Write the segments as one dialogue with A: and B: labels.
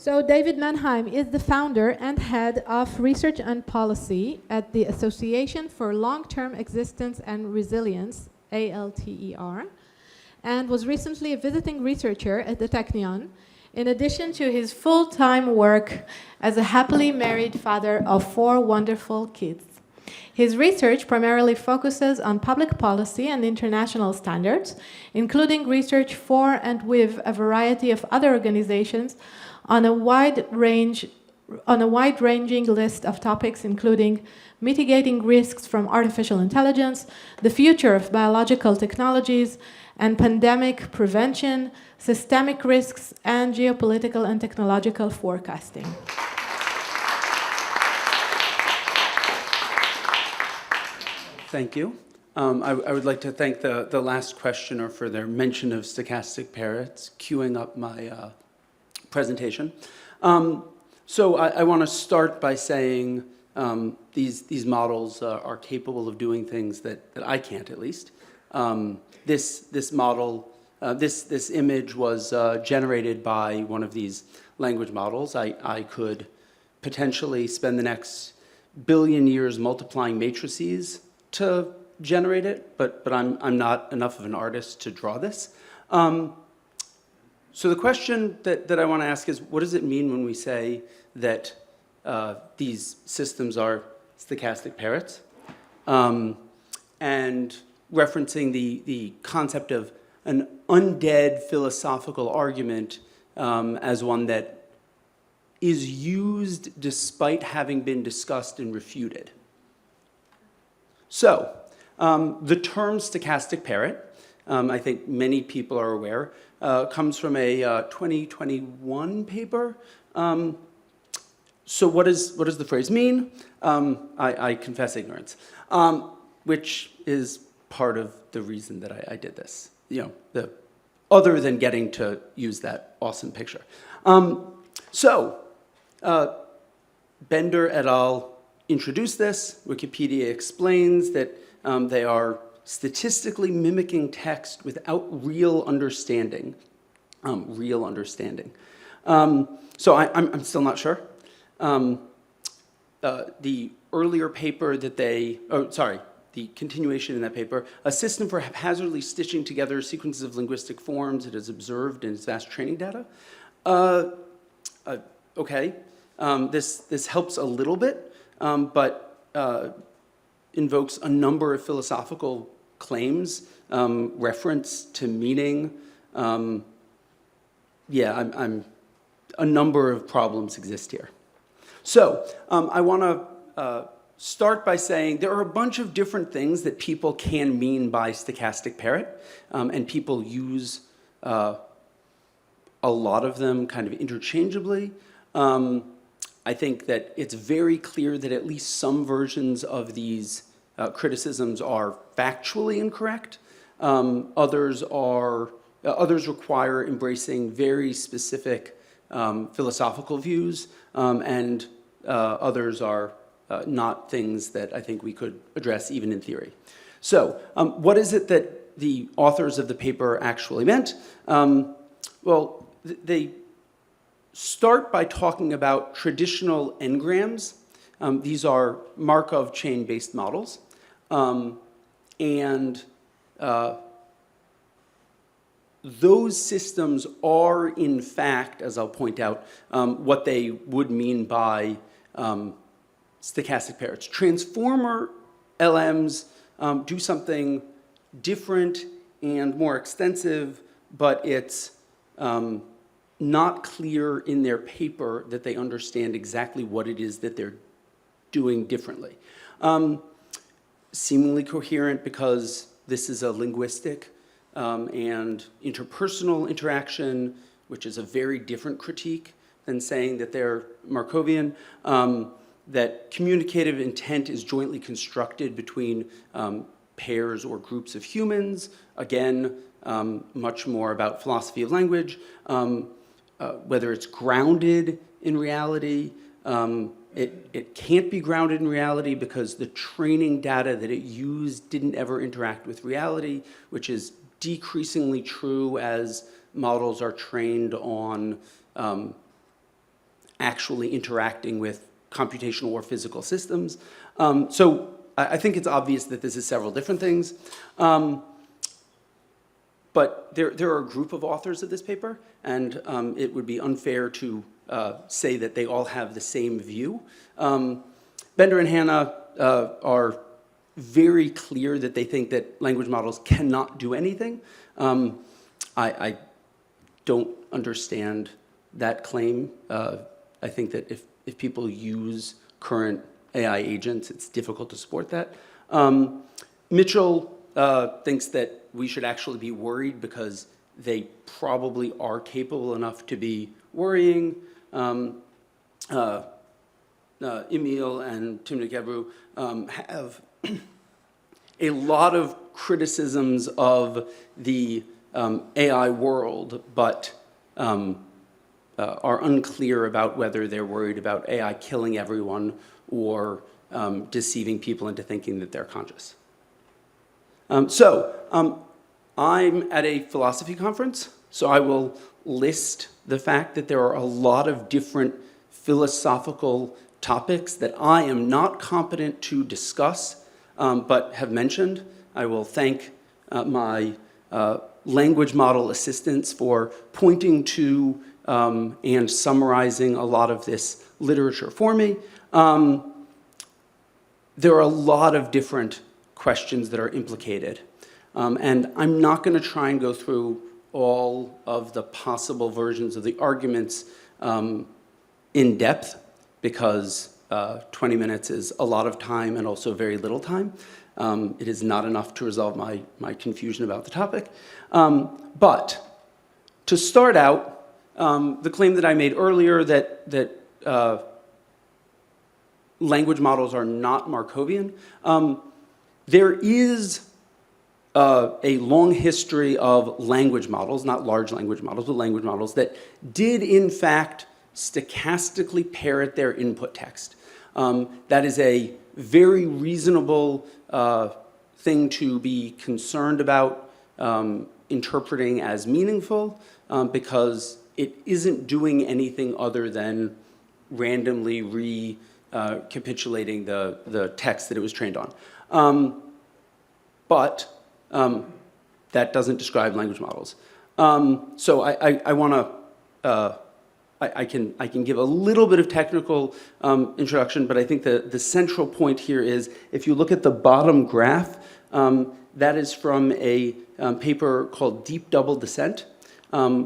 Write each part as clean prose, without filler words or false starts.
A: So David Manheim is the founder and head of Research and Policy at the Association for Long-Term Existence and Resilience, ALTER, and was recently a visiting researcher at the Technion, in addition to his full-time work as a happily married father of 4 wonderful kids. His research primarily focuses on public policy and international standards, including research for and with a variety of other organizations on a wide-ranging list of topics, including mitigating risks from artificial intelligence, the future of biological technologies, and pandemic prevention, systemic risks, and geopolitical and technological forecasting.
B: Thank you. I would like to thank the last questioner for their mention of stochastic parrots, queuing up my presentation. So I want to start by saying these models are capable of doing things that I can't, at least. This model, this image was generated by one of these language models. I could potentially spend the next billion years multiplying matrices to generate it, but I'm not enough of an artist to draw this. So the question that I want to ask is, what does it mean when we say that these systems are stochastic parrots? And referencing the concept of an undead philosophical argument as one that is used despite having been discussed and refuted. So, the term stochastic parrot, I think many people are aware, comes from a 2021 paper. So what does the phrase mean? I confess ignorance, which is part of the reason that I did this, other than getting to use that awesome picture. Bender et al. Introduced this. Wikipedia explains that they are statistically mimicking text without real understanding. So I'm still not sure. The earlier paper that the continuation in that paper, a system for haphazardly stitching together sequences of linguistic forms it has observed in its vast training data. Okay, this helps a little bit, but invokes a number of philosophical claims, reference to meaning. A number of problems exist here. So I want to start by saying there are a bunch of different things that people can mean by stochastic parrot, and people use a lot of them kind of interchangeably. I think that it's very clear that at least some versions of these criticisms are factually incorrect. Others require embracing very specific philosophical views, and others are not things that I think we could address even in theory. So what is it that the authors of the paper actually meant? Well, they start by talking about traditional n-grams. These are Markov chain-based models. Those systems are, in fact, as I'll point out, what they would mean by stochastic parrots. Transformer LMs do something different and more extensive, but it's not clear in their paper that they understand exactly what it is that they're doing differently. Seemingly coherent because this is a linguistic and interpersonal interaction, which is a very different critique than saying that they're Markovian, that communicative intent is jointly constructed between pairs or groups of humans, again, much more about philosophy of language, whether it's grounded in reality. It can't be grounded in reality because the training data that it used didn't ever interact with reality, which is decreasingly true as models are trained on actually interacting with computational or physical systems. So I think it's obvious that this is several different things. But there are a group of authors of this paper, and it would be unfair to say that they all have the same view. Bender and Hanna are very clear that they think that language models cannot do anything. I don't understand that claim. I think that if people use current AI agents, it's difficult to support that. Mitchell thinks that we should actually be worried because they probably are capable enough to be worrying. Emil and Timnit Gebru have a lot of criticisms of the AI world, but are unclear about whether they're worried about AI killing everyone or deceiving people into thinking that they're conscious. I'm at a philosophy conference, so I will list the fact that there are a lot of different philosophical topics that I am not competent to discuss, but have mentioned. I will thank my language model assistants for pointing to and summarizing a lot of this literature for me. There are a lot of different questions that are implicated. And I'm not going to try and go through all of the possible versions of the arguments in depth, because 20 minutes is a lot of time and also very little time. It is not enough to resolve my confusion about the topic. But to start out, the claim that I made earlier that language models are not Markovian, there is a long history of language models, not large language models, but language models that did in fact stochastically parrot their input text. That is a very reasonable thing to be concerned about interpreting as meaningful, because it isn't doing anything other than randomly recapitulating the text that it was trained on. But that doesn't describe language models. So I want to, I can give a little bit of technical introduction, but I think the central point here is, if you look at the bottom graph, that is from a paper called Deep Double Descent,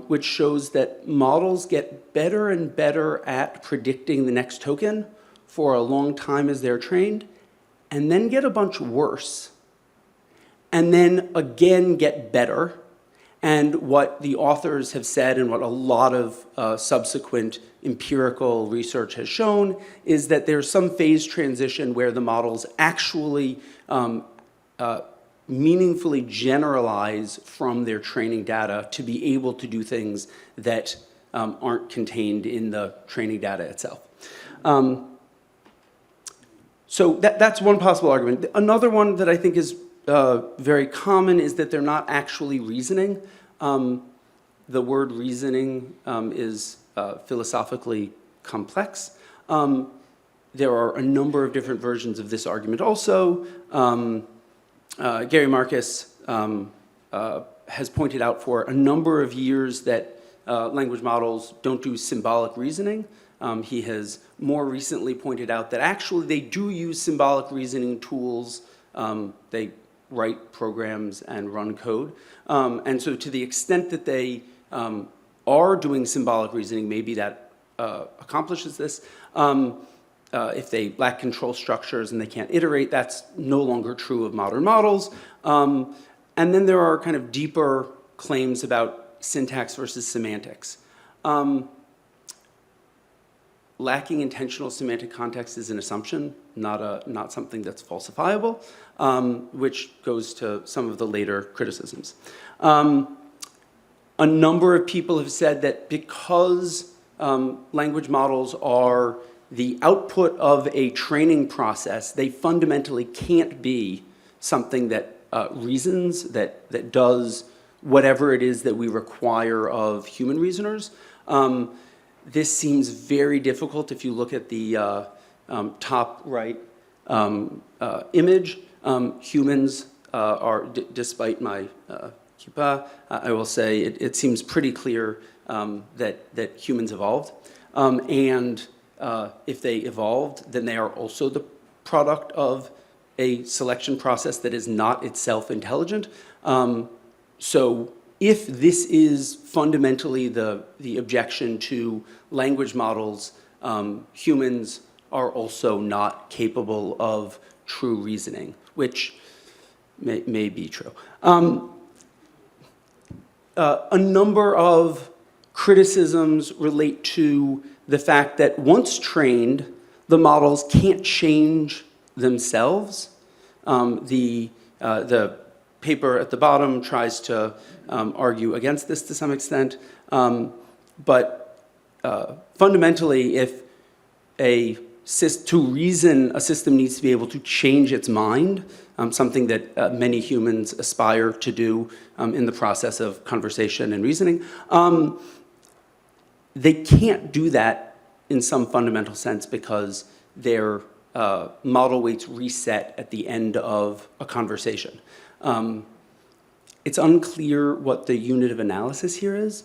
B: which shows that models get better and better at predicting the next token for a long time as they're trained, and then get a bunch worse, and then again get better. And what the authors have said, and what a lot of subsequent empirical research has shown, is that there's some phase transition where the models actually meaningfully generalize from their training data to be able to do things that aren't contained in the training data itself. So that's one possible argument. Another one that I think is very common is that they're not actually reasoning. The word reasoning is philosophically complex. There are a number of different versions of this argument also. Gary Marcus has pointed out for a number of years that language models don't do symbolic reasoning. He has more recently pointed out that actually they do use symbolic reasoning tools. They write programs and run code. And so to the extent that they are doing symbolic reasoning, maybe that accomplishes this. If they lack control structures and they can't iterate, that's no longer true of modern models. And then there are kind of deeper claims about syntax versus semantics. Lacking intentional semantic context is an assumption, not something that's falsifiable, which goes to some of the later criticisms. A number of people have said that because language models are the output of a training process, they fundamentally can't be something that reasons, that does whatever it is that we require of human reasoners. This seems very difficult if you look at the top right image. Humans are, despite my kippa, I will say it seems pretty clear that humans evolved. And if they evolved, then they are also the product of a selection process that is not itself intelligent. So if this is fundamentally the objection to language models, humans are also not capable of true reasoning, which may be true. A number of criticisms relate to the fact that once trained, the models can't change themselves. The paper at the bottom tries to argue against this to some extent, but fundamentally, if to reason, a system needs to be able to change its mind, something that many humans aspire to do in the process of conversation and reasoning. They can't do that in some fundamental sense because their model weights reset at the end of a conversation. It's unclear what the unit of analysis here is.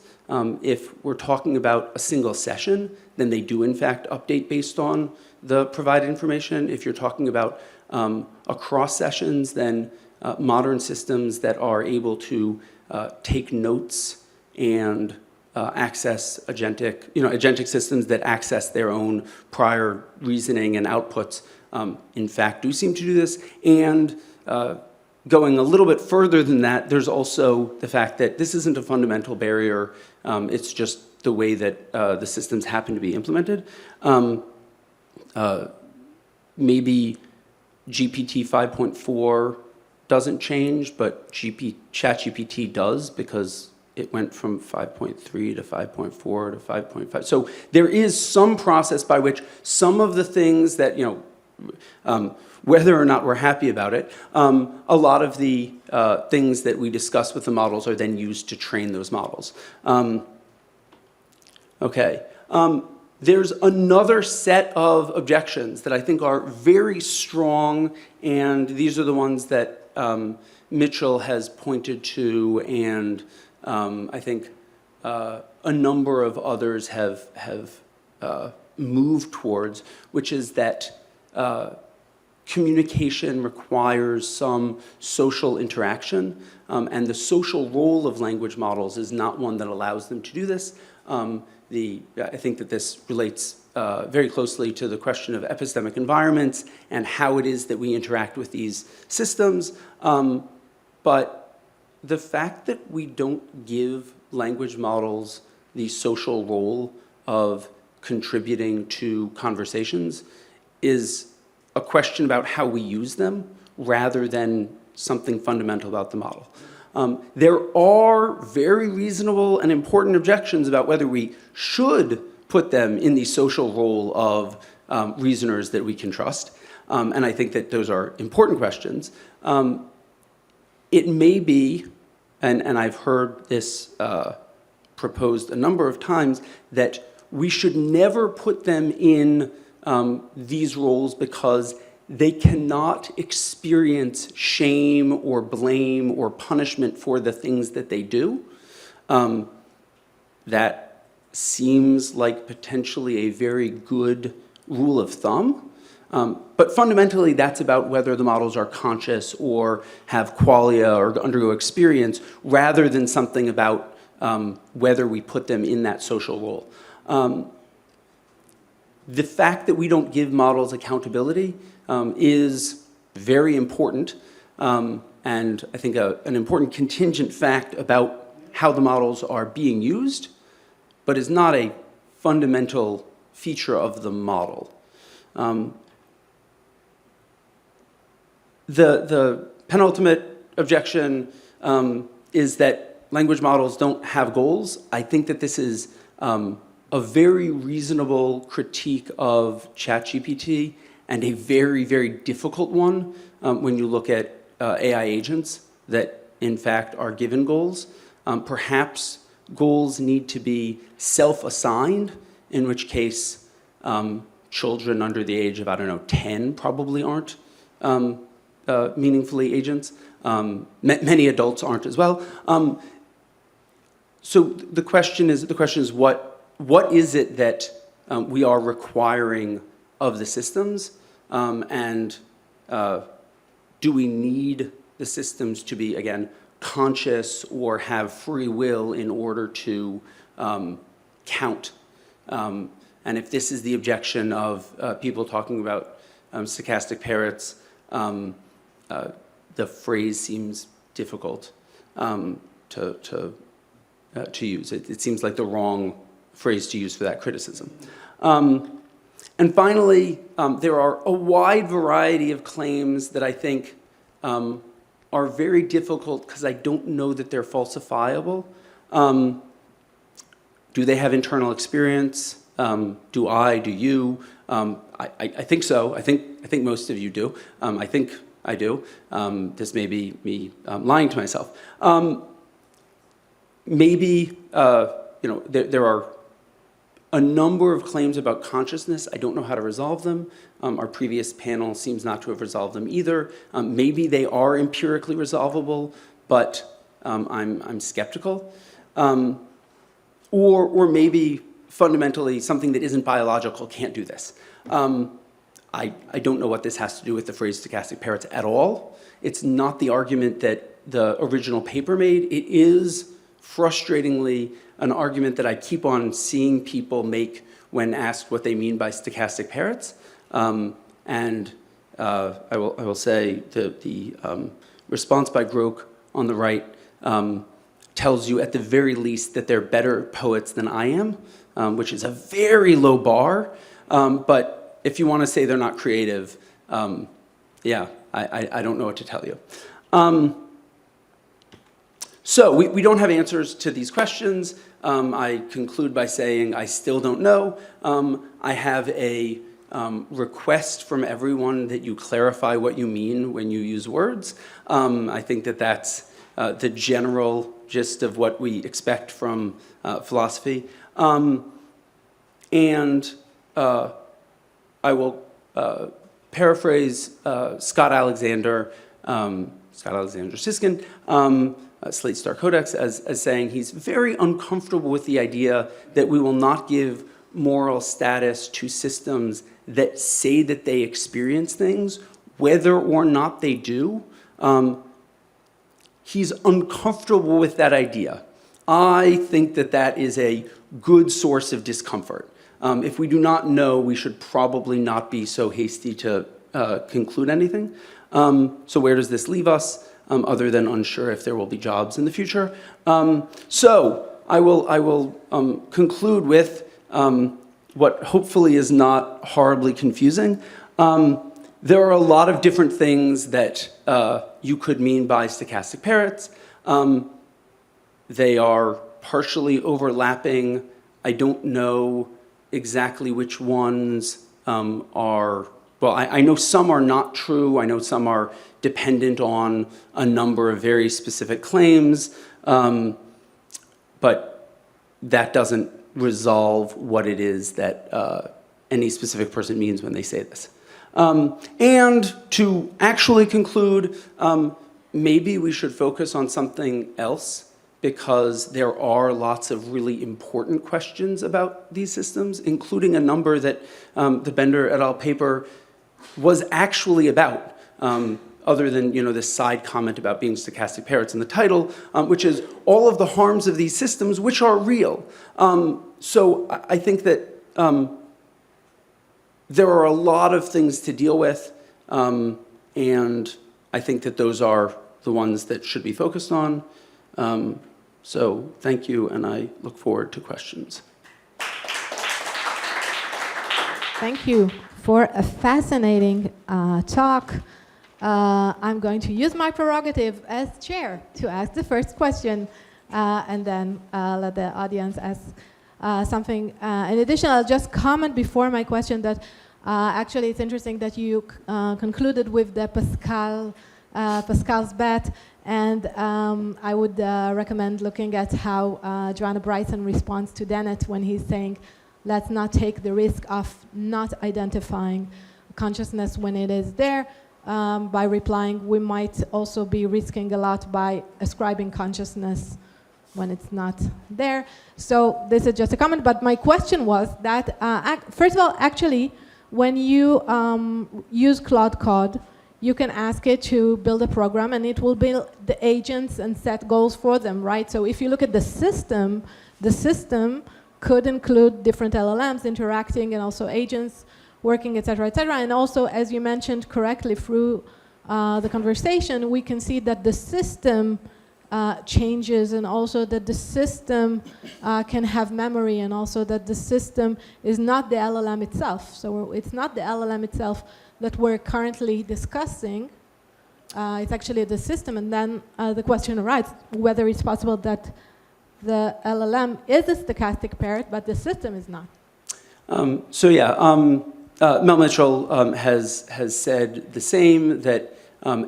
B: If we're talking about a single session, then they do in fact update based on the provided information. If you're talking about across sessions, then modern systems that are able to take notes and access agentic systems that access their own prior reasoning and outputs, in fact, do seem to do this. And going a little bit further than that, there's also the fact that this isn't a fundamental barrier. It's just the way that the systems happen to be implemented. Maybe GPT 5.4 doesn't change, but ChatGPT does because it went from 5.3 to 5.4 to 5.5. So there is some process by which some of the things that, whether or not we're happy about it, a lot of the things that we discuss with the models are then used to train those models. There's another set of objections that I think are very strong, and these are the ones that Mitchell has pointed to, and I think a number of others have moved towards, which is that communication requires some social interaction, and the social role of language models is not one that allows them to do this. I think that this relates very closely to the question of epistemic environments and how it is that we interact with these systems. But the fact that we don't give language models the social role of contributing to conversations is a question about how we use them rather than something fundamental about the model. There are very reasonable and important objections about whether we should put them in the social role of reasoners that we can trust. And I think that those are important questions. It may be, and I've heard this proposed a number of times, that we should never put them in these roles because they cannot experience shame or blame or punishment for the things that they do. That seems like potentially a very good rule of thumb. But fundamentally, that's about whether the models are conscious or have qualia or undergo experience, rather than something about whether we put them in that social role. The fact that we don't give models accountability is very important, and I think an important contingent fact about how the models are being used, but is not a fundamental feature of the model. The penultimate objection is that language models don't have goals. I think that this is a very reasonable critique of ChatGPT and a very, very difficult one when you look at AI agents that, in fact, are given goals. Perhaps goals need to be self-assigned in which case children under the age of, I don't know, 10 probably aren't meaningfully agents. Many adults aren't as well. So the question is what is it that we are requiring of the systems, and do we need the systems to be, again, conscious or have free will in order to count? And if this is the objection of people talking about stochastic parrots, the phrase seems difficult to use. It seems like the wrong phrase to use for that criticism. And finally, there are a wide variety of claims that I think are very difficult because I don't know that they're falsifiable. Do they have internal experience? Do you? I think so. I think most of you do. I think I do. This may be me lying to myself. Maybe there are a number of claims about consciousness. I don't know how to resolve them. Our previous panel seems not to have resolved them either. Maybe they are empirically resolvable, but I'm skeptical. Or maybe fundamentally something that isn't biological can't do this. I don't know what this has to do with the phrase stochastic parrots at all. It's not the argument that the original paper made. It is frustratingly an argument that I keep on seeing people make when asked what they mean by stochastic parrots. And I will say the response by Groke on the right tells you at the very least that they're better poets than I am, which is a very low bar. But if you want to say they're not creative, yeah, I don't know what to tell you. So we don't have answers to these questions. I conclude by saying I still don't know. I have a request from everyone that you clarify what you mean when you use words. I think that that's the general gist of what we expect from philosophy. And I will paraphrase Scott Alexander Siskin, Slate Star Codex, as saying he's very uncomfortable with the idea that we will not give moral status to systems that say that they experience things, whether or not they do. He's uncomfortable with that idea. I think that that is a good source of discomfort. If we do not know, we should probably not be so hasty to conclude anything. So where does this leave us, other than unsure if there will be jobs in the future? So I will conclude with what hopefully is not horribly confusing. There are a lot of different things that you could mean by stochastic parrots. They are partially overlapping. I don't know exactly which ones are, well, I know some are not true. I know some are dependent on a number of very specific claims, but that doesn't resolve what it is that any specific person means when they say this. And to actually conclude, maybe we should focus on something else, because there are lots of really important questions about these systems, including a number that the Bender et al. Paper was actually about, other than this side comment about being stochastic parrots in the title, which is all of the harms of these systems, which are real. So I think that there are a lot of things to deal with, and I think that those are the ones that should be focused on. So thank you, and I look forward to questions.
A: Thank you for a fascinating talk. I'm going to use my prerogative as chair to ask the first question, and then let the audience ask something. In addition, I'll just comment before my question that actually it's interesting that you concluded with the Pascal's bet, and I would recommend looking at how Joanna Bryson responds to Dennett when he's saying, let's not take the risk of not identifying consciousness when it is there. By replying, we might also be risking a lot by ascribing consciousness when it's not there. So this is just a comment, but my question was that, first of all, actually, when you use Claude Code, you can ask it to build a program and it will build the agents and set goals for them, right? So if you look at the system could include different LLMs interacting and also agents working, et cetera, and also, as you mentioned correctly through the conversation, we can see that the system changes and also that the system can have memory and also that the system is not the LLM itself. So it's not the LLM itself that we're currently discussing. It's actually the system, and then the question arises whether it's possible that the LLM is a stochastic parrot, but the system is not. Mel
B: Mitchell has said the same, that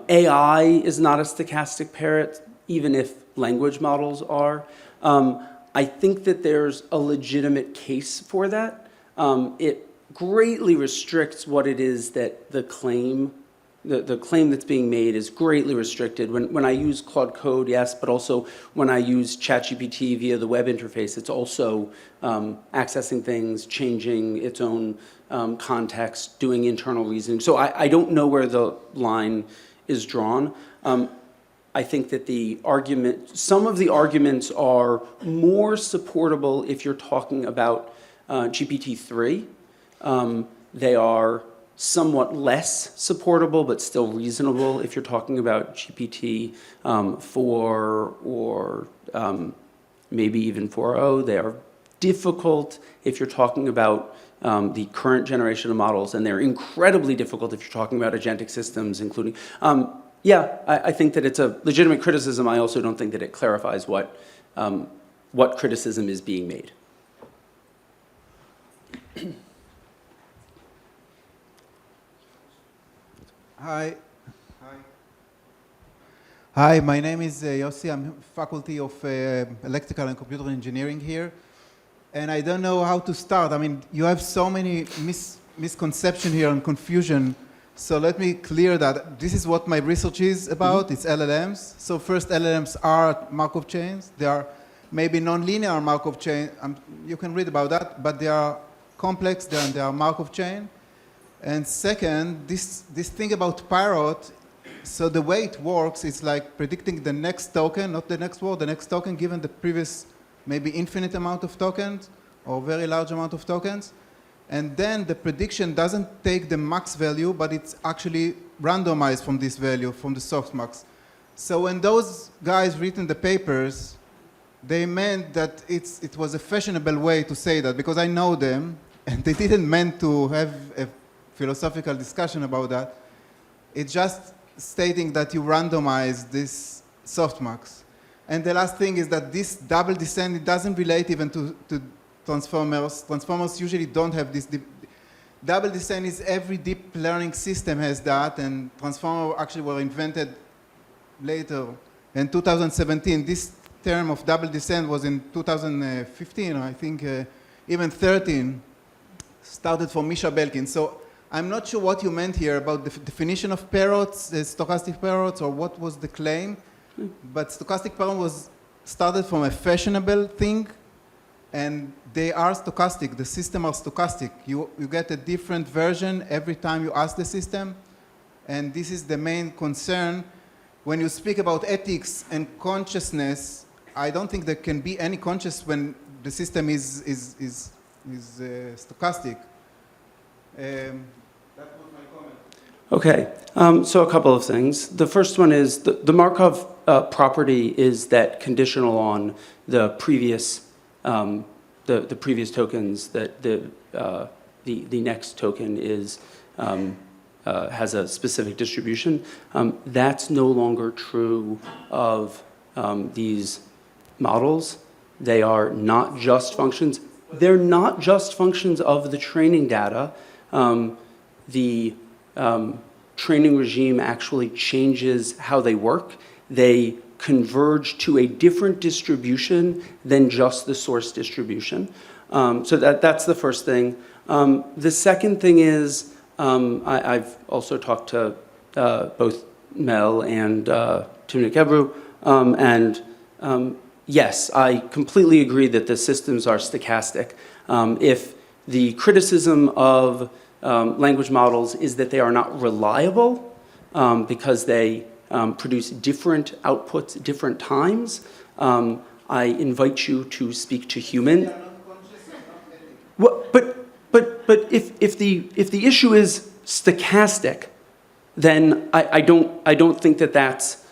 B: AI is not a stochastic parrot, even if language models are. I think that there's a legitimate case for that. It greatly restricts what it is that the claim that's being made is greatly restricted. When I use Claude Code, yes, but also when I use ChatGPT via the web interface, it's also accessing things, changing its own context, doing internal reasoning. So I don't know where the line is drawn. I think that some of the arguments are more supportable if you're talking about GPT-3. They are somewhat less supportable, but still reasonable if you're talking about GPT-4 or maybe even 4.0. They are difficult if you're talking about the current generation of models, and they're incredibly difficult if you're talking about agentic systems, including... I think that it's a legitimate criticism. I also don't think that it clarifies what criticism is being made.
C: Hi. Hi, my name is Yossi. I'm faculty of electrical and computer engineering here. And I don't know how to start. I mean, you have so many misconceptions here and confusion. So let me clear that this is what my research is about. Mm-hmm. It's LLMs. So first, LLMs are Markov chains. They are maybe non-linear Markov chain. You can read about that, but they are complex. They are Markov chain. And second, this thing about parrot, so the way it works is like predicting the next token, not the next word, the next token given the previous maybe infinite amount of tokens or very large amount of tokens. And then the prediction doesn't take the max value, but it's actually randomized from this value, from the softmax. So when those guys written the papers, they meant that it was a fashionable way to say that, because I know them, and they didn't meant to have a philosophical discussion about that. It's just stating that you randomize this softmax. And the last thing is that this double descent, it doesn't relate even to transformers. Transformers usually don't have this. Double descent is every deep learning system has that, and transformers actually were invented later. In 2017, this term of double descent was in 2015, or I think even 13, started from Misha Belkin. So I'm not sure what you meant here about the definition of parrots, stochastic parrots, or what was the claim. But stochastic parrot was started from a fashionable thing, and they are stochastic. The system are stochastic. You get a different version every time you ask the system, and this is the main concern. When you speak about ethics and consciousness, I don't think there can be any conscious when the system is stochastic. That was my comment.
B: Okay, so a couple of things. The first one is the Markov property is that conditional on the previous the previous tokens, that the next token is has a specific distribution. That's no longer true of these models. They are not just functions. They're not just functions of the training data. The training regime actually changes how they work. They converge to a different distribution than just the source distribution. So that's the first thing. The second thing is, I've also talked to both Mel and Timnik Ebru, and yes, I completely agree that the systems are stochastic. If the criticism of language models is that they are not reliable because they produce different outputs at different times, I invite you to speak to human. Well, but if the issue is stochastic, then I don't think that that's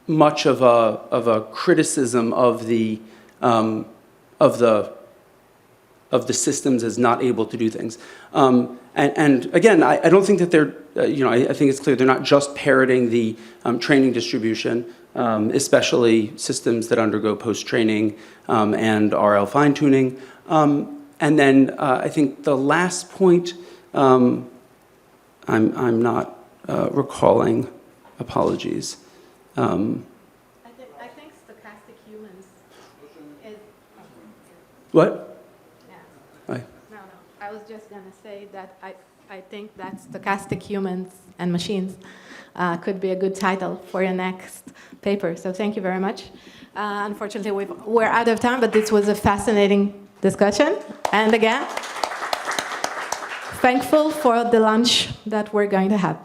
B: much of a criticism of the systems as not able to do things. And again, I don't think that they're, I think it's clear they're not just parroting the training distribution, especially systems that undergo post-training and RL fine-tuning. And then I think the last point, I'm not recalling, apologies.
A: I think stochastic humans is...
B: What?
A: No, I was just going to say that I think that stochastic humans and machines could be a good title for your next paper. So thank you very much. Unfortunately, we're out of time, but this was a fascinating discussion. And again, thankful for the lunch that we're going to have.